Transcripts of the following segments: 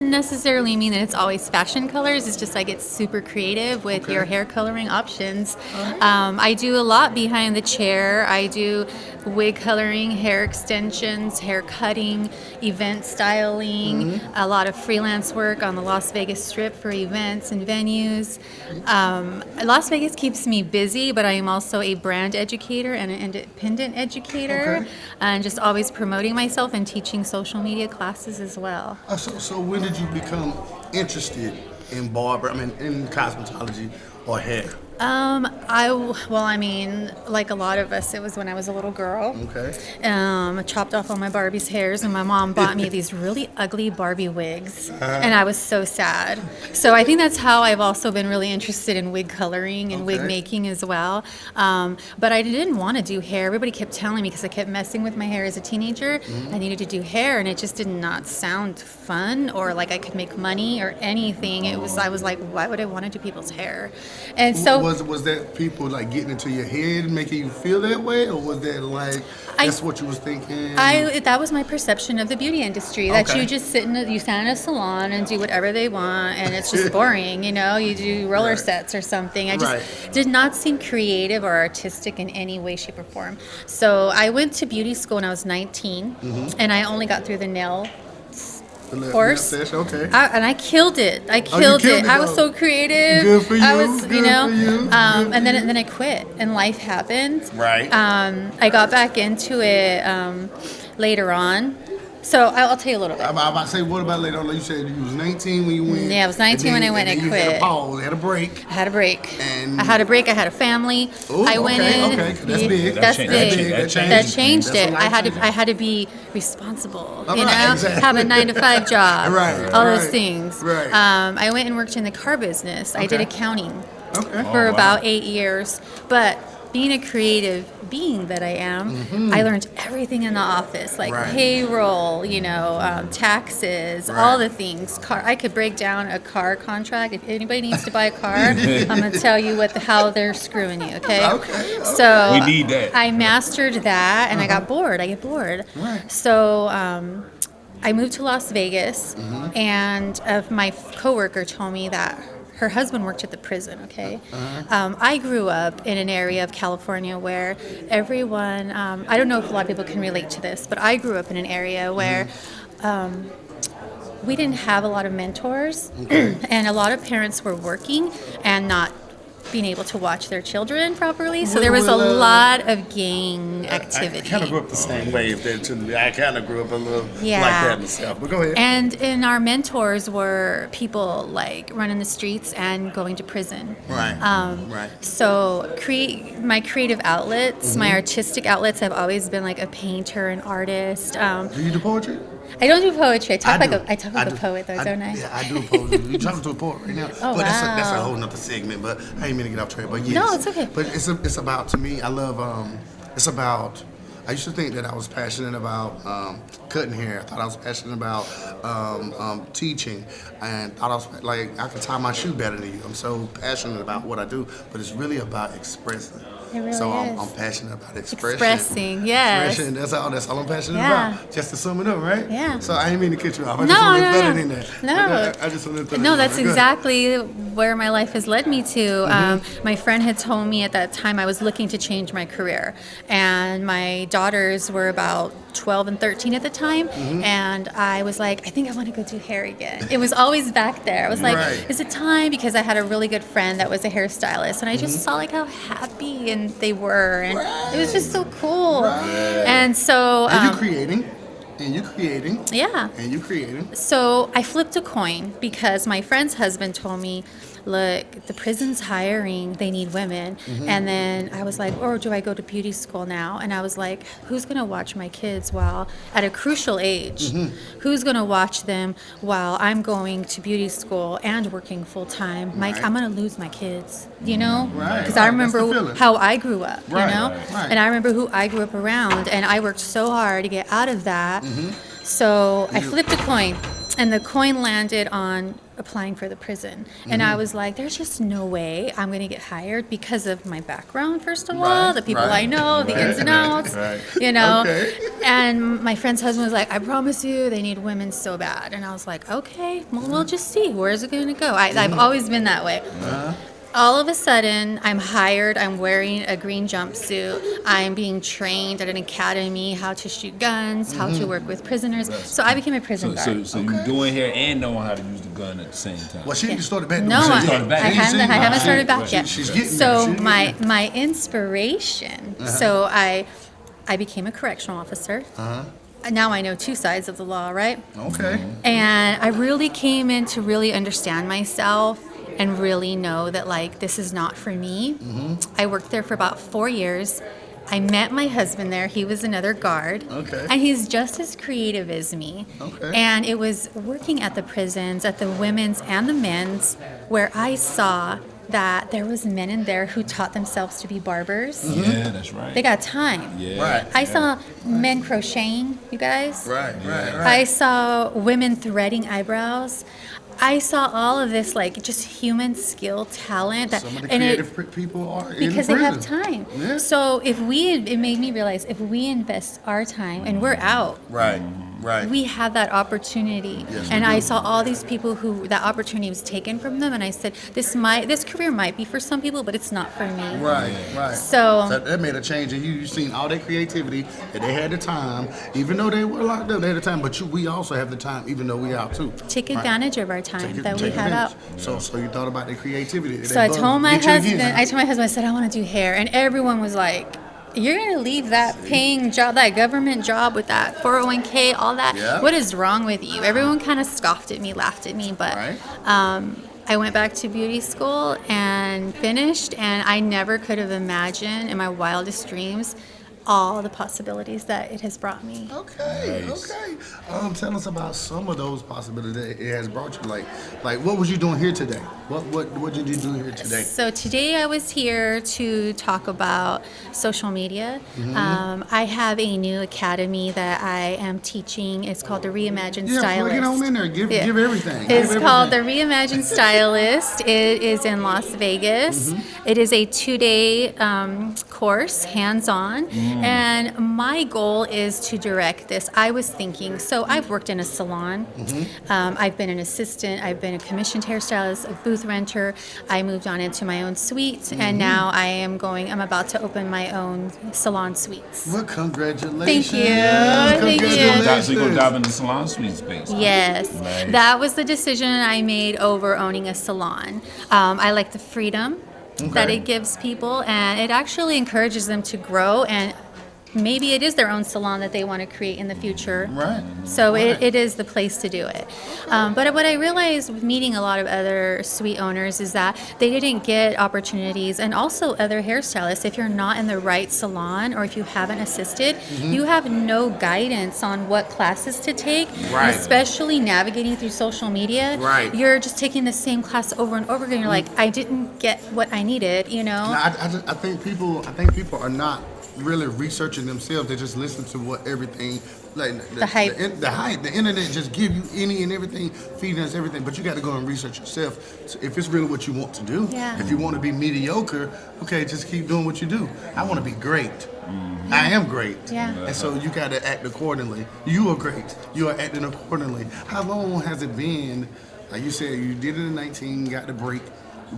necessarily mean that it's always fashion colors. It's just I get super creative with your hair coloring options. I do a lot behind the chair. I do wig coloring, hair extensions, hair cutting, event styling, a lot of freelance work on the Las Vegas Strip for events and venues. Las Vegas keeps me busy, but I am also a brand educator and an independent educator, and just always promoting myself and teaching social media classes as well. So when did you become interested in in cosmetology or hair? I mean, like a lot of us, it was when I was a little girl. I chopped off all my Barbie's hairs, and my mom bought me these really ugly Barbie wigs, and I was so sad. So I think that's how I've also been really interested in wig coloring and wig making as well. But I didn't want to do hair. Everybody kept telling me, because I kept messing with my hair as a teenager, I needed to do hair, and it just did not sound fun or like I could make money or anything. I was like, why would I want to do people's hair? And so was that people like getting into your head and making you feel that way, or was that like that's what you was thinking? That was my perception of the beauty industry. That you just stand in a salon and do whatever they want, and it's just boring. You know, you do roller sets or something. I just did not seem creative or artistic in any way, shape, or form. So I went to beauty school when I was 19, and I only got through the nail course. And I killed it. I killed it. I was so creative. Good for you. I was, Good for you. And then I quit, and life happened. I got back into it later on. So I'll tell you a little bit. I'm about to say, what about later on? You said you was 19 when you went. Yeah, I was 19 when I went and you quit. Had a pause. Had a break. I had a break. And I had a break. I had a family. I went in. That's big. That's big. That changed it. I had to be responsible. Have a 9-to-5 job. All those things. I went and worked in the car business. I did accounting for about 8 years, but being a creative being that I am, I learned everything in the office, like payroll, taxes, all the things. I could break down a car contract. If anybody needs to buy a car, I'm going to tell you how they're screwing you, So we need that. I mastered that, and I got bored. I get bored. So I moved to Las Vegas, and my coworker told me that her husband worked at the prison, I grew up in an area of California where everyone, I don't know if a lot of people can relate to this, but I grew up in an area where we didn't have a lot of mentors, and a lot of parents were working and not being able to watch their children properly. So there was a lot of gang activity. I kind of grew up the same way. I kind of grew up a little like that myself. But go ahead. And our mentors were people like running the streets and going to prison. So my creative outlets, my artistic outlets have always been like a painter, an artist. Do you do poetry? I don't do poetry. I talk like a poet, though, don't I? Yeah, I do poetry. You're talking to a poet right now. Oh, but wow. that's a whole nother segment. But I ain't mean to get off track. But yes. No, it's okay. But it's about, to me, I love. It's about. I used to think that I was passionate about cutting hair. I thought I was passionate about teaching, and thought I was like I could tie my shoe better than you. I'm so passionate about what I do, but it's really about expressing. It really so is. I'm passionate about expression. Expressing, yes. Expression, that's all I'm passionate about. Just to sum it up, right? Yeah. So I ain't mean to cut you off. I just want to throw that in there. No. I just want to throw that No, in that's there. exactly where my life has led me to. My friend had told me at that time I was looking to change my career. And my daughters were about 12 and 13 at the time. And I was like, I think I want to go do hair again. It was always back there. I was like, is it time? Because I had a really good friend that was a hairstylist. And I just saw like how happy and they were. And it was just so cool. And so... And you creating. And you creating. Yeah. And you creating. So I flipped a coin because my friend's husband told me, look, the prison's hiring, they need women. And then I was like, or do I go to beauty school now? And I was like, who's going to watch my kids while at a crucial age? Who's going to watch them while I'm going to beauty school and working full time? I'm going to lose my kids, Because I remember how I grew up, And I remember who I grew up around, and I worked so hard to get out of that. So I flipped a coin. And the coin landed on applying for the prison. And I was like, there's just no way I'm going to get hired because of my background, first of all, the people I know, the ins and outs, you know. And my friend's husband was like, I promise you, they need women so bad. And I was like, okay, well, we'll just see. Where's it going to go? I've always been that way. All of a sudden, I'm hired. I'm wearing a green jumpsuit. I'm being trained at an academy how to shoot guns, how to work with prisoners. So I became a prison guard. So you're doing hair and knowing how to use the gun at the same time. Well, she started back. No, I haven't started back yet. She's getting so there. my inspiration. So I became a correctional officer. Now I know two sides of the law, right? Okay. And I really came in to really understand myself and really know that, like, this is not for me. I worked there for about 4 years. I met my husband there. He was another guard. Okay. And he's just as creative as me. Okay. And it was working at the prisons, at the women's and the men's, where I saw that there was men in there who taught themselves to be barbers. Yeah, that's right. They got time. Yeah. I saw men crocheting, you guys. Right. I saw women threading eyebrows. I saw all of this, like, just human skill, talent. Some of the creative people are in because the they have prison. time. Yeah. So it made me realize if we invest our time and we're out, Right. we have that opportunity. Yes, And we do. I saw all these people who that opportunity was taken from them, and I said, this career might be for some people, but it's not for me. Right. So that made a change, and you seen all that creativity, and they had the time, even though they were locked up. They had the time, but we also have the time, even though we out too. take advantage of our time that we have out. So you thought about the creativity. So I told my husband, I said, I want to do hair. And everyone was like, you're going to leave that paying job, that government job with that 401k, all that? Yeah. What is wrong with you? Everyone kind of scoffed at me, laughed at me. But I went back to beauty school and finished. And I never could have imagined in my wildest dreams all the possibilities that it has brought me. Okay. Tell us about some of those possibilities that it has brought you. Like what was you doing here today? What did you do here today? So today I was here to talk about social media. I have a new academy that I am teaching. It's called the Reimagine Stylist. Get on in there. Give everything. It's called the Reimagine Stylist. It is in Las Vegas. It is a 2-day course, hands-on. And my goal is to direct this. I was thinking, so I've worked in a salon. I've been an assistant. I've been a commissioned hairstylist, a booth renter. I moved on into my own suite, and now I'm about to open my own salon suites. Well, congratulations. Thank you. Thank you. So you're going to dive into salon suite space. Yes, Nice. that was the decision I made over owning a salon. I like the freedom that it gives people, and it actually encourages them to grow, and maybe it is their own salon that they want to create in the future. Right. So it is the place to do it. But what I realized with meeting a lot of other suite owners is that they didn't get opportunities, and also other hairstylists. If you're not in the right salon or if you haven't assisted, you have no guidance on what classes to take, Right. especially navigating through social media. Right. You're just taking the same class over and over again. You're like, I didn't get what I needed, you know? I think people are not really researching themselves. They just listen to what everything, like The hype. The internet just give you any and everything, feeding us everything. But you got to go and research yourself. So if it's really what you want to do. Yeah. If you want to be mediocre, okay, just keep doing what you do. I want to be great. I am great. Yeah. And so you got to act accordingly. You are great. You are acting accordingly. How long has it been? Like you said, you did it in 19, got the break.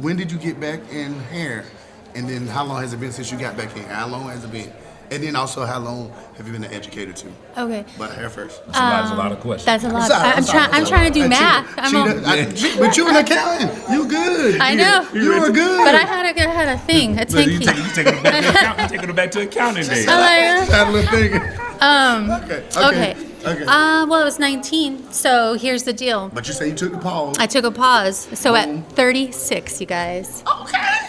When did you get back in hair? And then how long has it been since you got back in? How long has it been? And then also, how long have you been an educator too? Okay. But hair first. That's a lot of questions. That's a lot. Sorry, I'm trying to do math. But you an accountant. You good. I know. You are good. But I had a thing, a tank You key. taking it back to accounting days. Had a little thing. Okay. Well, I was 19, so here's the deal. But you say you took the pause. I took a pause. So at 36, you guys. Okay.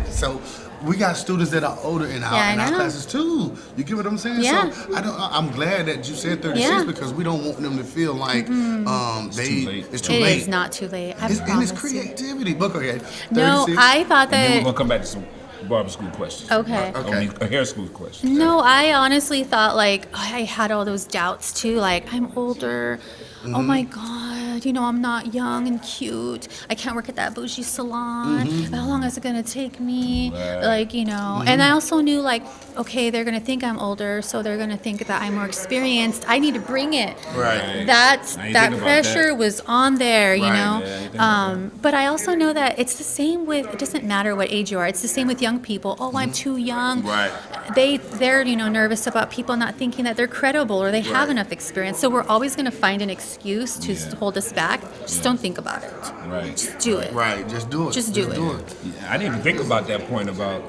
So we got students that are older in our classes too. You get what I'm saying? Yeah. So I'm glad that you said 36 because we don't want them to feel like it's too late. It is not too late. I And promise it's you. creativity. But okay. 36. No, I thought And then we're that. going to come back to some barber school questions. Okay. Okay. A hair school question. No, I honestly thought like I had all those doubts too. Like I'm older. Oh my God, I'm not young and cute. I can't work at that bougie salon. How long is it gonna take me? Right. Like, And I also knew like, okay, they're gonna think I'm older, so they're gonna think that I'm more experienced. I need to bring it. Right. That I ain't that think about pressure that. was on there, Right. Yeah, I ain't think about But I also know that it's the same with. It doesn't matter what age you are. It's the same with young people. Oh, I'm too young. Right. They're nervous about people not thinking that they're credible or they have Right. enough experience. So we're always going to find an excuse to Yeah. hold us back. Just don't think about it. Right. Just do it. Right. Just do it. Just do it. Yeah, I didn't even think about that point about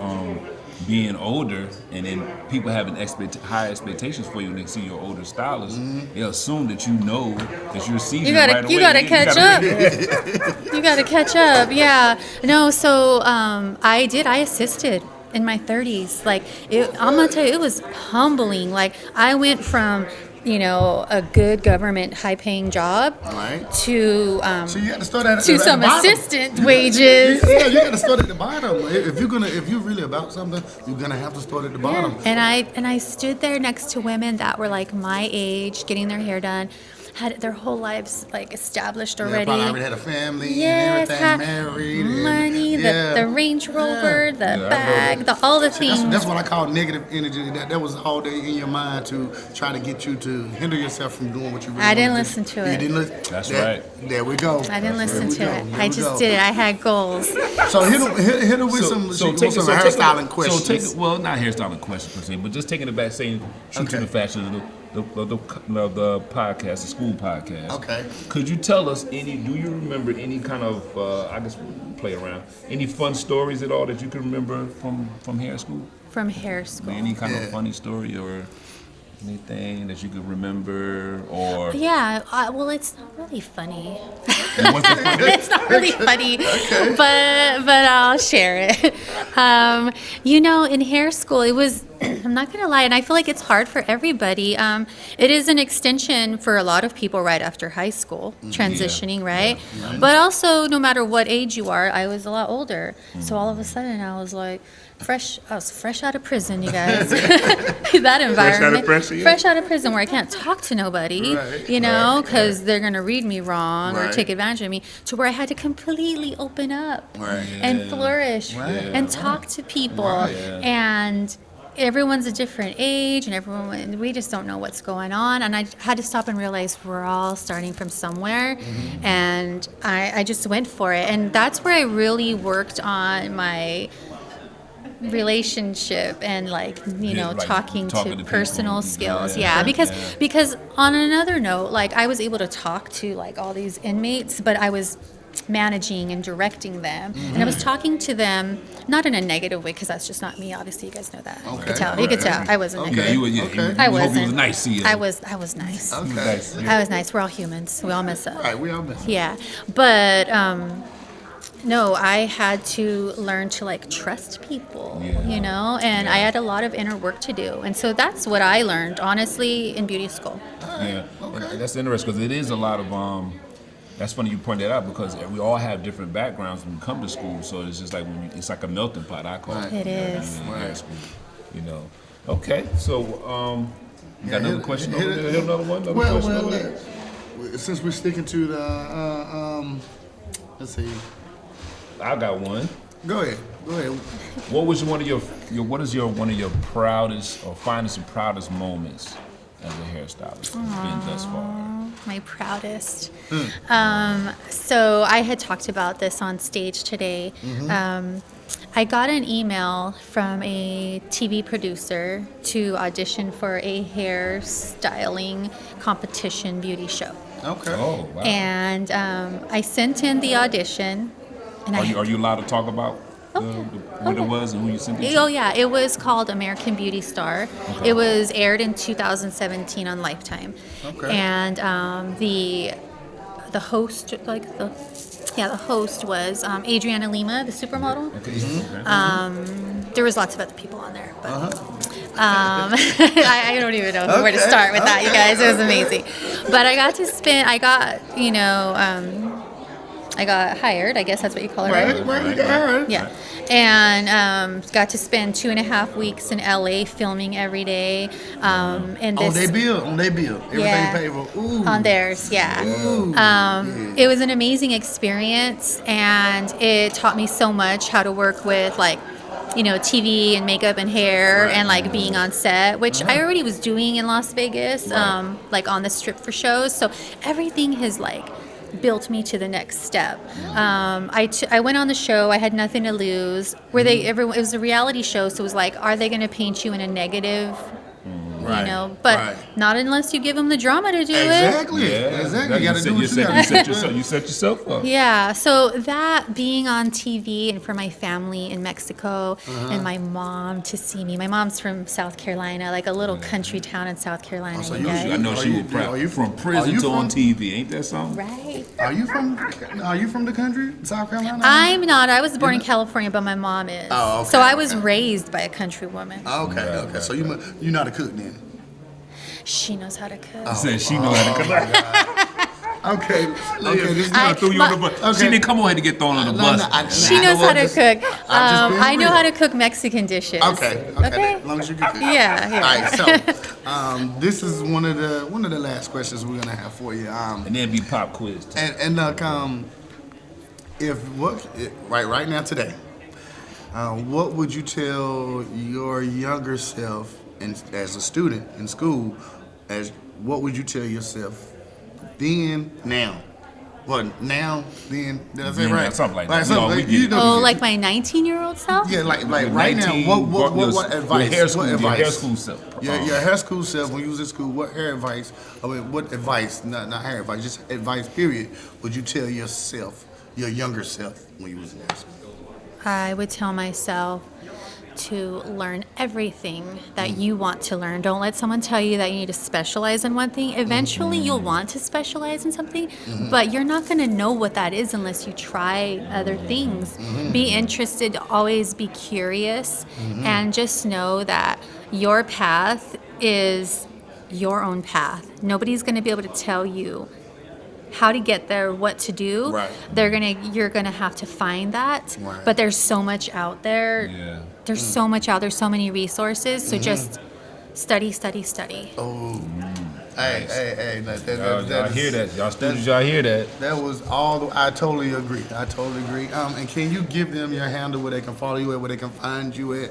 being older, and then people having high expectations for you when they see your older stylist. They assume that that you're seasoned right away. You gotta catch up. You gotta catch up. Yeah. No. So I assisted in my 30s. Like I'm gonna tell you, it was humbling. Like I went from a good government high-paying job Right. to So you got to start at to the some bottom. assistant wages. Yeah, you got to start at the bottom. If you're really about something, you're gonna have to start at the bottom. And I stood there next to women that were like my age, getting their hair done, had their whole lives like established Yeah, already. probably already had a family Yes, and had everything, married. money, and, the Range Rover, the I know bag, all the things. That's what I call negative energy. That was all day in your mind to try to get you to hinder yourself from doing what you really I didn't wanna listen do. to You it. didn't listen? That's There- right. There we go. I didn't listen to it. Here I we just go. did it. I had goals. So hit her with some hairstyling questions. Well, not hairstyling questions per se, but just taking it back, saying true to Okay. the fashion of the podcast, the school podcast. Okay. Could you tell us do you remember any kind of, I guess play around, any fun stories at all that you can remember from hair school? From hair school. Any kind Yeah. of funny story or anything that you could remember or? Yeah, well, it's not really funny. And what's the fun- It's not really funny, but I'll share it. In hair school, it was. I'm not gonna lie, and I feel like it's hard for everybody. It is an extension for a lot of people right after high school, transitioning, right? But also, no matter what age you are, I was a lot older, so all of a sudden I was like. I was fresh out of prison, you guys. That environment. prison, yeah. Fresh out of prison where I can't talk to nobody, Right, because they're going to read me wrong or Right. take advantage of me, to where I had to completely open up Right. and flourish and talk to people. And everyone's a different age and we just don't know what's going on. And I had to stop and realize we're all starting from somewhere. And I just went for it. And that's where I really worked on my relationship and talking talking to to personal people. skills. Yeah. Because on another note, I was able to talk to all these inmates, but I was managing and directing them, and I was talking to them not in a negative way, because that's just not me. Obviously, you guys know that. You could tell. You could tell. I wasn't Okay. negative. You Okay. I hope he wasn't. was nice to you. I was nice. Okay. Nice. I was nice. We're all humans. We all mess up. Right, we all miss. Yeah, but no, I had to learn to trust people, and I had a lot of inner work to do. And so that's what I learned, honestly, in beauty school. Yeah, that's interesting because it is a lot of That's funny you point that out because we all have different backgrounds when we come to school. So it's just like it's like a melting pot. I call it. It is. In high school, Okay, so you got another question over there? Hit another one. Another question over there? Since we're sticking to the, let's see. I got one. Go ahead. What was one of your proudest or finest and proudest moments as a hairstylist been thus far? My proudest. So I had talked about this on stage today. I got an email from a TV producer to audition for a hair styling competition beauty show. Okay. Oh, wow. And I sent in the audition. And Are you allowed to talk about what it was and who you sent it to? Oh yeah, it was called American Beauty Star. Okay. It was aired in 2017 on Lifetime. Okay. And the host, the host was Adriana Lima, the supermodel. Okay. There was lots of other people on there, but I don't even know where to start with that, you guys. It was amazing. But I got I got hired. I guess that's what you call it, Right, right? right, right. Yeah, and got to spend 2.5 weeks in LA filming every day. And On this their bill, everything Yeah. paid for. Ooh. on theirs, yeah. Ooh. It was an amazing experience, and it taught me so much how to work with like, TV and makeup and hair, Right. and like being on set, which I already was doing in Las Vegas, Right. like on the strip for shows. So everything has like built me to the next step. I went on the show. I had nothing to lose. It was a reality show, so it was like, are they going to paint you in a negative? Right, But right. not unless you give them the drama to do it. Exactly. Exactly. You got to do what you got to do. You set yourself up. Yeah, so that being on TV and for my family in Mexico and my mom to see me. My mom's from South Carolina, like a little country town in South Carolina. so you you- guys. I know she was Are proud. you From from- prison are you to on from- TV, ain't that something? Right. Are you from the country, South Carolina? I'm not. I was born in California, but my mom is. Oh, okay, So I was okay. raised by a country woman. Okay, okay. So you're not a cook then. She knows how to cook. Oh. Said she know how to cook. Okay, okay. This is I- Threw you on the bus. Okay. She didn't come on here to get thrown on the bus. She knows how to cook. I've just been I know real. how to cook Mexican dishes. Okay, as long as you can cook. Yeah, yeah. All right, so this is one of the last questions we're gonna have for you. And then be pop quiz. Too. And look, right now today, what would you tell your younger self as a student in school? What would you tell yourself then, now? Well, now, then, did I say Then, right? something like that. something No, we like, get it. Oh, like my 19-year-old self? yeah, like right now. What advice? Your hair school, what your advice? hair school self. Your hair school self, when you was in school, what hair advice, what advice, not hair advice, just advice, period, would you tell yourself, your younger self, when you was in high school? I would tell myself to learn everything that you want to learn. Don't let someone tell you that you need to specialize in one thing. Eventually, you'll want to specialize in something, but you're not going to know what that is unless you try other things. Be interested, always be curious, and just know that your path is your own path. Nobody's going to be able to tell you how to get there, what to do. Right. You're gonna have to find that. Right. But there's so much out there. Yeah. There's so much out there, so many resources. So just study, study, study. Oh, hey, Y'all hear that? Y'all students, y'all hear that? That was all. I totally agree. And can you give them your handle where they can follow you at, where they can find you at?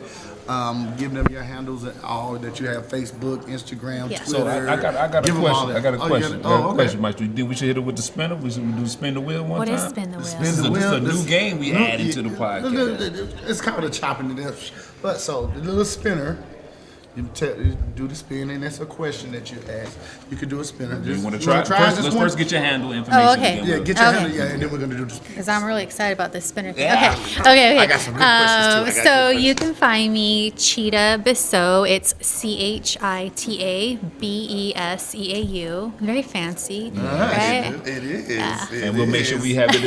Give them your handles at all that you have: Facebook, Instagram, Yeah. Twitter. So I got a Give them all question. that. I got a Oh, question. okay. Maestro. Think we should hit it with the spinner? We should do spin the wheel one What time? is spin the wheel? Spin This is the a wheel. new game we added to the podcast. It's called a chopping it up. But so the little spinner, you do the spin, and that's a question that you ask. You could do a spinner. You want to You try? wanna try First, this let's one? first get your handle information. Oh, okay. again. Yeah, get your Okay. handle. Yeah, and then we're gonna do the spin. Because I'm really excited about this spinner thing. Yeah. Okay. I got some good questions, too. I got So good you questions. can find me Chita Beseau. It's CHITA BESEAU. Very fancy, right? It is. And we'll make sure we have it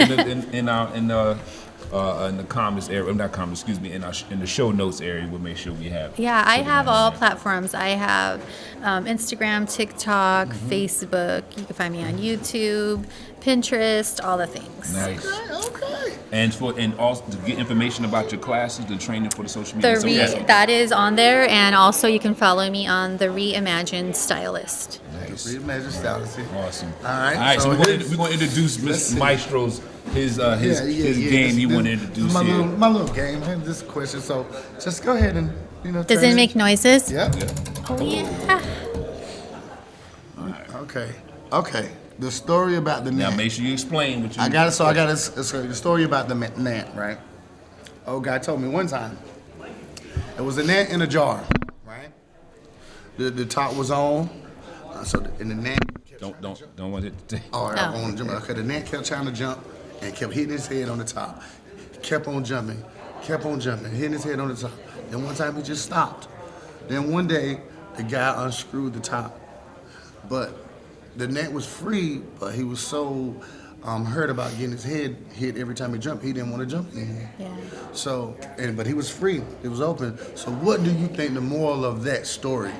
in the comments area, not comments, excuse me, in the show notes area. We'll make sure we have. Yeah, I so we have all that. platforms. I have Instagram, TikTok, Mm-hmm. Facebook. You can find me on YouTube, Pinterest, all the things. Nice. Okay. And also to get information about your classes, the training for the social media. So yes. That is on there, and also you can follow me on the Reimagined Stylist. Nice. Reimagine style. Awesome. All right, All right. so So we're here's- going to introduce let's Mr. see. Maestro's his game he want to introduce my here. my little game. Here's this question. So just go ahead and Does it make noises? Yep. Oh, yeah. Okay. The story about the Now gnat. make sure you explain what you. I got it. So I got the story about the gnat, right? Old guy told me one time. It was a gnat in a jar, right? The top was on. And the gnat. Don't want it to. Oh, Oh. on jump. Okay, the gnat kept trying to jump and kept hitting his head on the top. Kept on jumping, hitting his head on the top. Then one time he just stopped. Then one day the guy unscrewed the top, but the gnat was free. But he was so hurt about getting his head hit every time he jumped, he didn't want to jump anymore. Yeah. So, but he was free. It was open. So, what do you think the moral of that story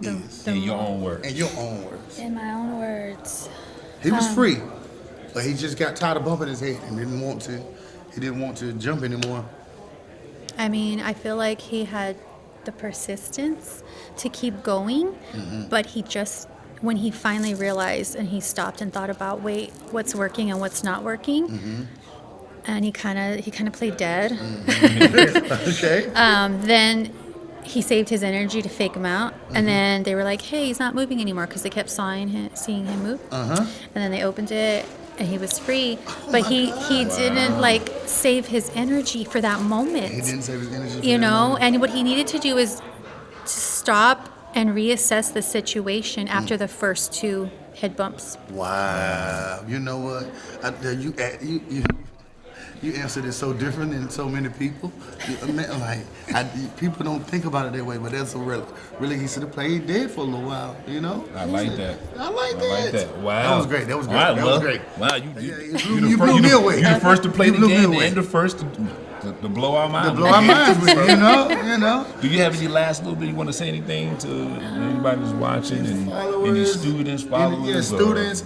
is? In your own words. In your own words. In my own words. He was free. But he just got tired of bumping his head and didn't want to. He didn't want to jump anymore. I mean, I feel like he had the persistence to keep going, but he just, when he finally realized and he stopped and thought about, wait, what's working and what's not working, and he kind of played dead. Okay. Then he saved his energy to fake him out, and then they were like, hey, he's not moving anymore because they kept seeing him move. And then they opened it, and he was free, but he didn't like save his energy for that moment. He didn't save his energy for You that know, moment. and what he needed to do is to stop and reassess the situation after the first 2 head bumps. Wow. You know what? You answered it so different than so many people. People don't think about it that way, but that's a really he should have played dead for a little while, you know? I like that. I like that. Wow. That was great. That was great. All right, That was great. Wow, You blew me away. You're the first to play You the blew me game away. and the first to blow our minds. To blow our minds with it, you know? Do you have any last little bit you want to say anything to anybody who's watching and any students, followers? Yeah, students,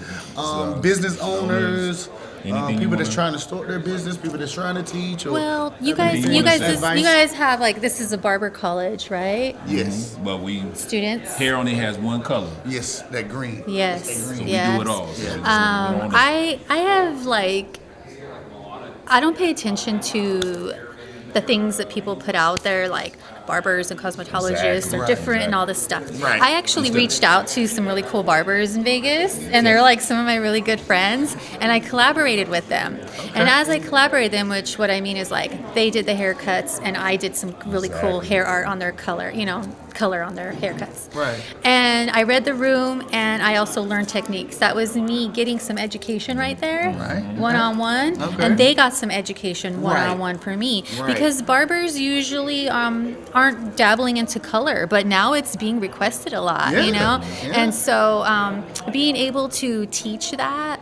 business owners, Anything people you that's wanna- trying to start their business, people that's trying to teach. Or Well, you Anything you guys, wanna say? Advice? you guys have like, this is a barber college, right? Yes, Well, Students. hair only has one color. yes, that green. Yes. So we yes. do it all. So it's- I have like, I don't pay attention to the things that people put out there, like barbers and cosmetologists Exactly. are Right, different and all this stuff. Right. I actually reached out to some really cool barbers in Vegas, and they're like some of my really good friends, and I collaborated with them. And as I collaborated them, which what I mean is like they did the haircuts and I did some really cool hair art on their color, color on their haircuts. Right. And I read the room and I also learned techniques. That was me getting some education right there, Right. one-on-one, Okay. and they got some education one-on-one for me. Right. Because barbers usually aren't dabbling into color, but now it's being requested a lot, Yeah, you know? yeah. And so being able to teach that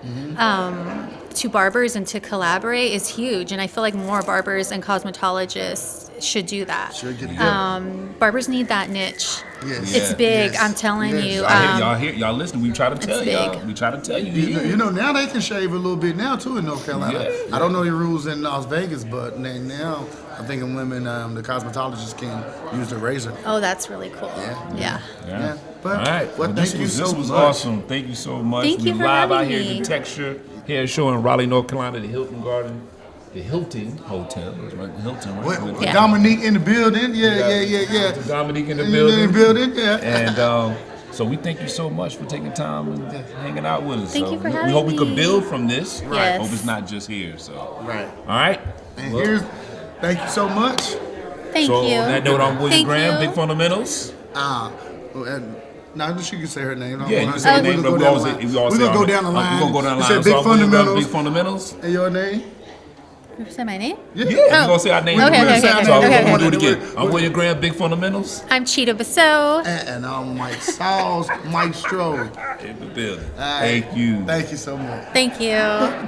to barbers and to collaborate is huge. And I feel like more barbers and cosmetologists should do that. Should get it. Barbers need that niche. Yes. It's big, Yes. I'm telling Yes. you. Y'all listen. We try to tell y'all. big. We try to tell you. You know, now they can shave a little bit now too in North Carolina. Yeah. I don't know the rules in Las Vegas, but now I think in women, the cosmetologists can use the razor. Oh, that's really cool. Yeah. Yeah. But All right. well, thank you this so was much. awesome. Thank you so much. Thank you we for live out having here me. at the Texture Hair Show in Raleigh, North Carolina, the Hilton Garden, the Hilton Hotel. That's right, the Hilton, right? With Yeah. Dominique in the building. Yeah. Dominique in the In building. the building, yeah. And so we thank you so much for taking time and hanging out with us. Thank So you for we having hope we could me. build from this. Yes. Hope it's not just here. So Right. all right. And Well, thank you so much. Thank so you. on that note, I'm William Thank Graham, you. Big Fundamentals. Now she can say her name. Yeah, you We're can say your gonna name, go but we down always the say, line. we always We're say gonna go our- down the line. We're gonna go down the You line. said Big So I'm William Graham, Fundamentals. Big Fundamentals. And your name? You say my name? Yeah, we're gonna say our name. Okay, We're okay, gonna okay, so okay, we're gonna okay. do it again. I'm William Graham, Big Fundamentals. I'm Chita Beseau. And I'm Mike Sauce, Mikestro. In the building. All right. Thank you. Thank you so much. Thank you.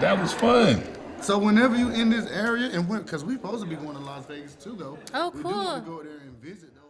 That was fun. So whenever you in this area, and because we supposed to be going to Las Vegas too, though. Oh, We do cool. want to go there and visit, though.